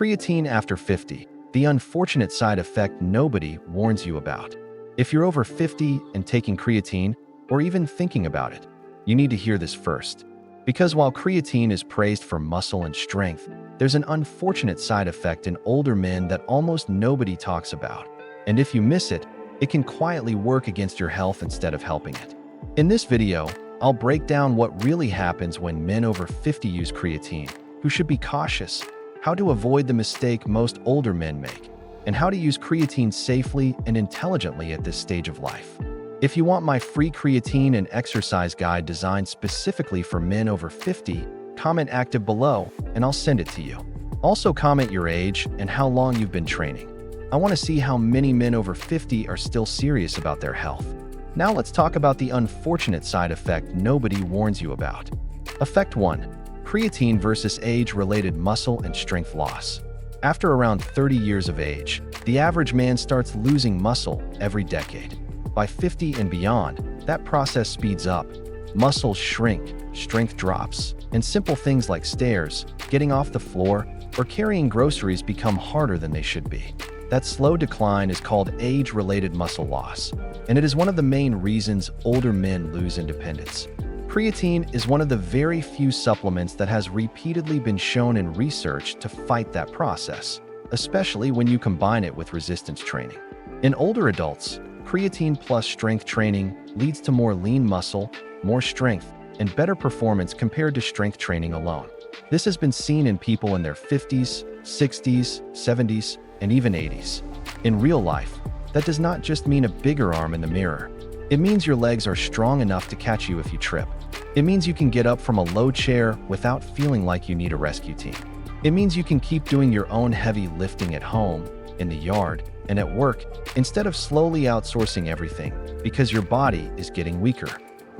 Creatine after 50, the unfortunate side effect nobody warns you about. If you're over 50 and taking creatine, or even thinking about it, you need to hear this first. Because while creatine is praised for muscle and strength, there's an unfortunate side effect in older men that almost nobody talks about. And if you miss it, it can quietly work against your health instead of helping it. In this video, I'll break down what really happens when men over 50 use creatine, who should be cautious, how to avoid the mistake most older men make, and how to use creatine safely and intelligently at this stage of life. If you want my free creatine and exercise guide designed specifically for men over 50, comment active below and I'll send it to you. Also comment your age and how long you've been training. I want to see how many men over 50 are still serious about their health. Now let's talk about the unfortunate side effect nobody warns you about. Effect 1. Creatine versus age-related muscle and strength loss. After around 30 years of age, the average man starts losing muscle every decade. By 50 and beyond, that process speeds up. Muscles shrink, strength drops, and simple things like stairs, getting off the floor, or carrying groceries become harder than they should be. That slow decline is called age-related muscle loss, and it is one of the main reasons older men lose independence. Creatine is one of the very few supplements that has repeatedly been shown in research to fight that process, especially when you combine it with resistance training. In older adults, creatine plus strength training leads to more lean muscle, more strength, and better performance compared to strength training alone. This has been seen in people in their 50s, 60s, 70s, and even 80s. In real life, that does not just mean a bigger arm in the mirror. It means your legs are strong enough to catch you if you trip. It means you can get up from a low chair without feeling like you need a rescue team. It means you can keep doing your own heavy lifting at home, in the yard, and at work, instead of slowly outsourcing everything, because your body is getting weaker.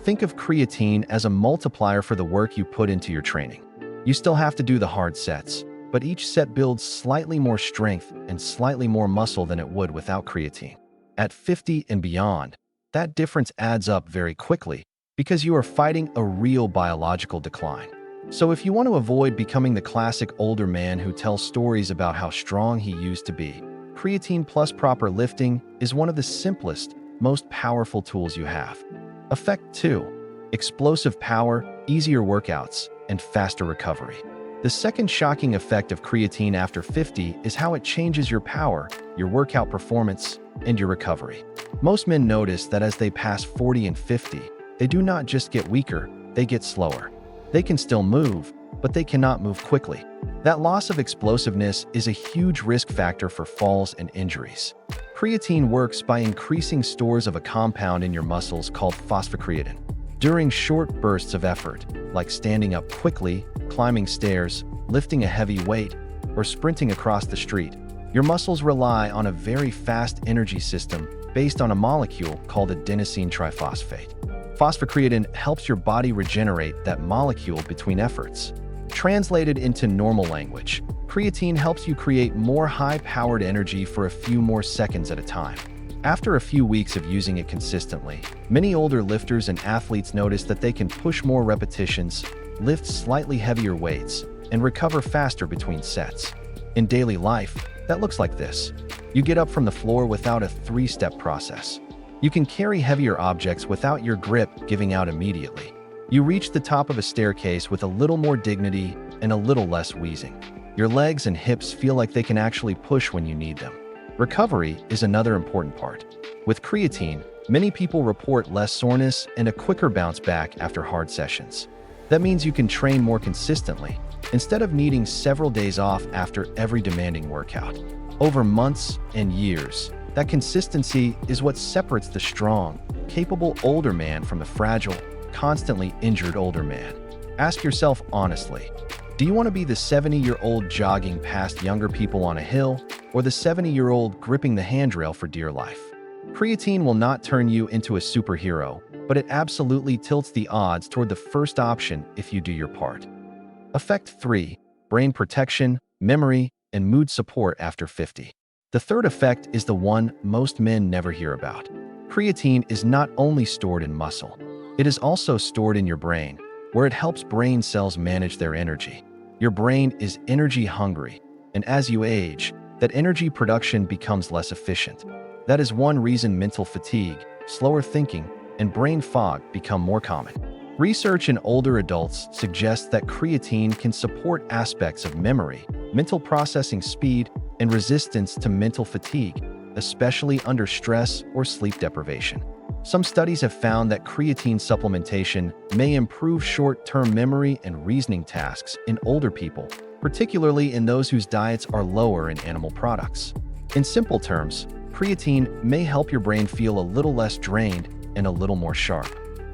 Think of creatine as a multiplier for the work you put into your training. You still have to do the hard sets, but each set builds slightly more strength and slightly more muscle than it would without creatine. At 50 and beyond, that difference adds up very quickly because you are fighting a real biological decline. So if you want to avoid becoming the classic older man who tells stories about how strong he used to be, creatine plus proper lifting is one of the simplest, most powerful tools you have. Effect 2. Explosive power, easier workouts, and faster recovery. The second shocking effect of creatine after 50 is how it changes your power, your workout performance, and your recovery. Most men notice that as they pass 40 and 50, they do not just get weaker, they get slower. They can still move, but they cannot move quickly. That loss of explosiveness is a huge risk factor for falls and injuries. Creatine works by increasing stores of a compound in your muscles called phosphocreatine. During short bursts of effort, like standing up quickly, climbing stairs, lifting a heavy weight, or sprinting across the street, your muscles rely on a very fast energy system based on a molecule called adenosine triphosphate. Phosphocreatine helps your body regenerate that molecule between efforts. Translated into normal language, creatine helps you create more high-powered energy for a few more seconds at a time. After a few weeks of using it consistently, many older lifters and athletes notice that they can push more repetitions, lift slightly heavier weights, and recover faster between sets. In daily life, that looks like this. You get up from the floor without a 3-step process. You can carry heavier objects without your grip giving out immediately. You reach the top of a staircase with a little more dignity and a little less wheezing. Your legs and hips feel like they can actually push when you need them. Recovery is another important part. With creatine, many people report less soreness and a quicker bounce back after hard sessions. That means you can train more consistently, instead of needing several days off after every demanding workout. Over months and years, that consistency is what separates the strong, capable older man from the fragile, constantly injured older man. Ask yourself honestly, do you want to be the 70-year-old jogging past younger people on a hill, or the 70-year-old gripping the handrail for dear life? Creatine will not turn you into a superhero, but it absolutely tilts the odds toward the first option if you do your part. Effect 3. Brain protection, memory, and mood support after 50. The third effect is the one most men never hear about. Creatine is not only stored in muscle, it is also stored in your brain, where it helps brain cells manage their energy. Your brain is energy hungry, and as you age, that energy production becomes less efficient. That is one reason mental fatigue, slower thinking, and brain fog become more common. Research in older adults suggests that creatine can support aspects of memory, mental processing speed, and resistance to mental fatigue, especially under stress or sleep deprivation. Some studies have found that creatine supplementation may improve short-term memory and reasoning tasks in older people, particularly in those whose diets are lower in animal products. In simple terms, creatine may help your brain feel a little less drained and a little more sharp.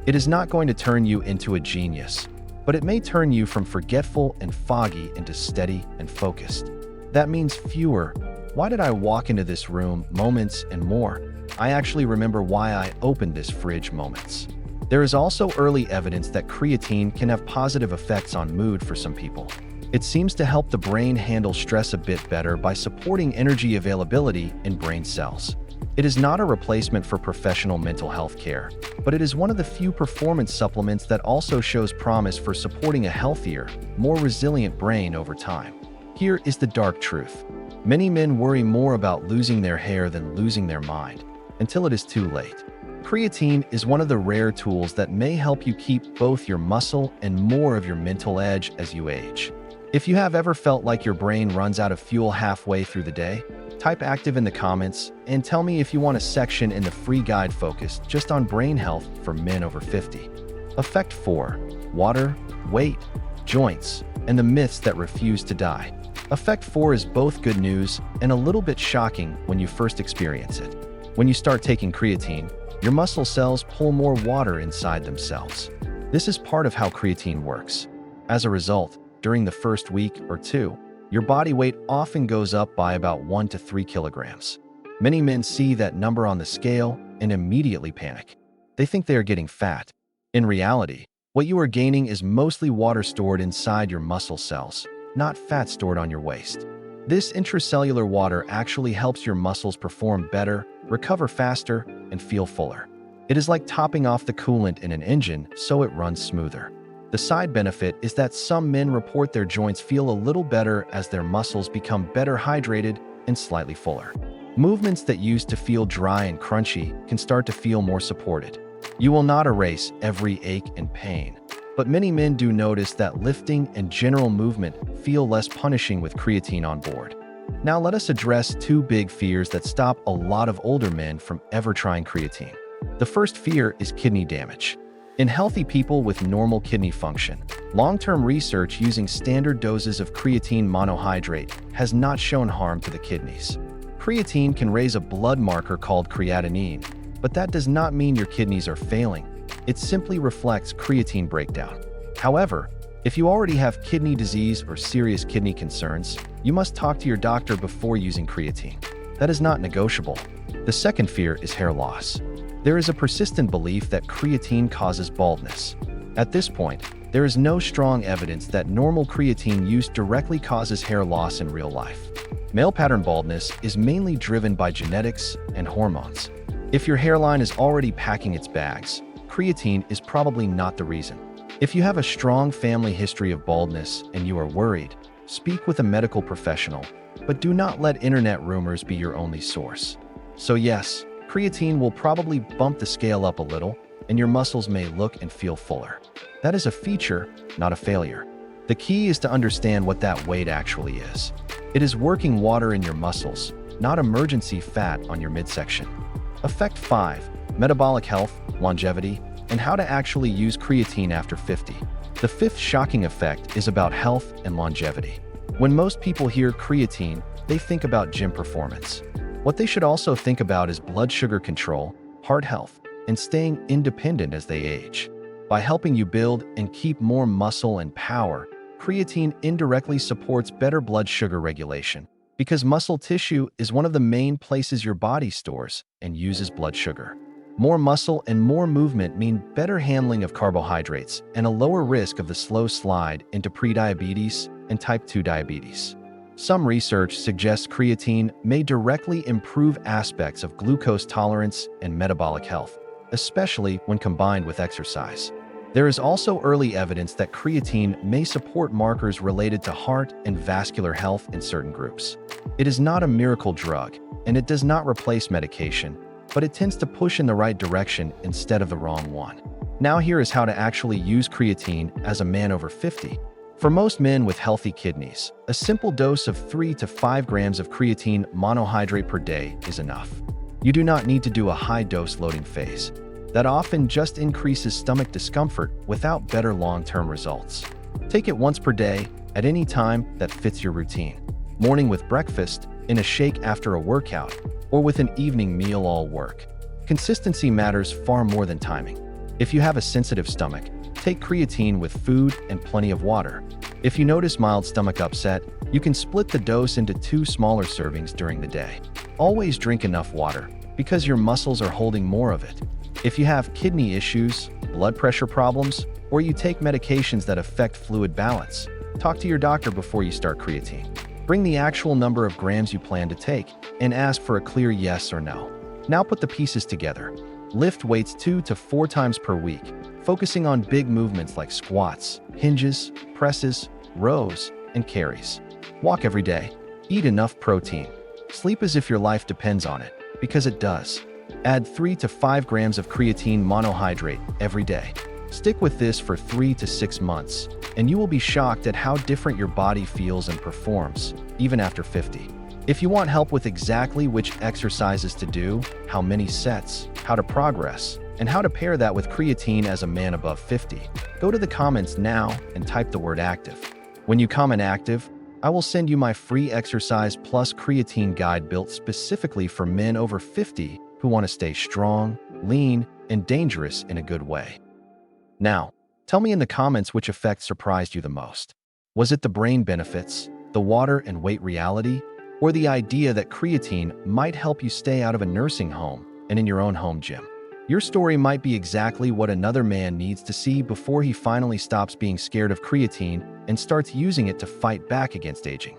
It is not going to turn you into a genius, but it may turn you from forgetful and foggy into steady and focused. That means fewer "why did I walk into this room" moments and more "I actually remember why I opened this fridge" moments. There is also early evidence that creatine can have positive effects on mood for some people. It seems to help the brain handle stress a bit better by supporting energy availability in brain cells. It is not a replacement for professional mental health care, but it is one of the few performance supplements that also shows promise for supporting a healthier, more resilient brain over time. Here is the dark truth. Many men worry more about losing their hair than losing their mind, until it is too late. Creatine is one of the rare tools that may help you keep both your muscle and more of your mental edge as you age. If you have ever felt like your brain runs out of fuel halfway through the day, type active in the comments and tell me if you want a section in the free guide focused just on brain health for men over 50. Effect 4. Water, weight, joints, and the myths that refuse to die. Effect 4 is both good news and a little bit shocking when you first experience it. When you start taking creatine, your muscle cells pull more water inside themselves. This is part of how creatine works. As a result, during the first week or two, your body weight often goes up by about 1 to 3 kilograms. Many men see that number on the scale and immediately panic. They think they are getting fat. In reality, what you are gaining is mostly water stored inside your muscle cells, not fat stored on your waist. This intracellular water actually helps your muscles perform better, recover faster, and feel fuller. It is like topping off the coolant in an engine so it runs smoother. The side benefit is that some men report their joints feel a little better as their muscles become better hydrated and slightly fuller. Movements that used to feel dry and crunchy can start to feel more supported. You will not erase every ache and pain, but many men do notice that lifting and general movement feel less punishing with creatine on board. Now let us address two big fears that stop a lot of older men from ever trying creatine. The first fear is kidney damage. In healthy people with normal kidney function, long-term research using standard doses of creatine monohydrate has not shown harm to the kidneys. Creatine can raise a blood marker called creatinine, but that does not mean your kidneys are failing. It simply reflects creatine breakdown. However, if you already have kidney disease or serious kidney concerns, you must talk to your doctor before using creatine. That is not negotiable. The second fear is hair loss. There is a persistent belief that creatine causes baldness. At this point, there is no strong evidence that normal creatine use directly causes hair loss in real life. Male pattern baldness is mainly driven by genetics and hormones. If your hairline is already packing its bags, creatine is probably not the reason. If you have a strong family history of baldness and you are worried, speak with a medical professional, but do not let internet rumors be your only source. So yes, creatine will probably bump the scale up a little, and your muscles may look and feel fuller. That is a feature, not a failure. The key is to understand what that weight actually is. It is working water in your muscles, not emergency fat on your midsection. Effect 5. Metabolic health, longevity, and how to actually use creatine after 50. The fifth shocking effect is about health and longevity. When most people hear creatine, they think about gym performance. What they should also think about is blood sugar control, heart health, and staying independent as they age. By helping you build and keep more muscle and power, creatine indirectly supports better blood sugar regulation, because muscle tissue is one of the main places your body stores and uses blood sugar. More muscle and more movement mean better handling of carbohydrates and a lower risk of the slow slide into prediabetes and type 2 diabetes. Some research suggests creatine may directly improve aspects of glucose tolerance and metabolic health, especially when combined with exercise. There is also early evidence that creatine may support markers related to heart and vascular health in certain groups. It is not a miracle drug, and it does not replace medication, but it tends to push in the right direction instead of the wrong one. Now here is how to actually use creatine as a man over 50. For most men with healthy kidneys, a simple dose of 3 to 5 grams of creatine monohydrate per day is enough. You do not need to do a high-dose loading phase. That often just increases stomach discomfort without better long-term results. Take it once per day, at any time that fits your routine. Morning with breakfast, in a shake after a workout, or with an evening meal all work. Consistency matters far more than timing. If you have a sensitive stomach, take creatine with food and plenty of water. If you notice mild stomach upset, you can split the dose into 2 smaller servings during the day. Always drink enough water, because your muscles are holding more of it. If you have kidney issues, blood pressure problems, or you take medications that affect fluid balance, talk to your doctor before you start creatine. Bring the actual number of grams you plan to take and ask for a clear yes or no. Now put the pieces together. Lift weights 2 to 4 times per week, focusing on big movements like squats, hinges, presses, rows, and carries. Walk every day. Eat enough protein. Sleep as if your life depends on it, because it does. Add 3 to 5 grams of creatine monohydrate every day. Stick with this for 3 to 6 months, and you will be shocked at how different your body feels and performs, even after 50. If you want help with exactly which exercises to do, how many sets, how to progress, and how to pair that with creatine as a man above 50, go to the comments now and type the word active. When you comment active, I will send you my free exercise plus creatine guide built specifically for men over 50 who want to stay strong, lean, and dangerous in a good way. Now, tell me in the comments which effect surprised you the most. Was it the brain benefits, the water and weight reality, or the idea that creatine might help you stay out of a nursing home and in your own home gym? Your story might be exactly what another man needs to see before he finally stops being scared of creatine and starts using it to fight back against aging.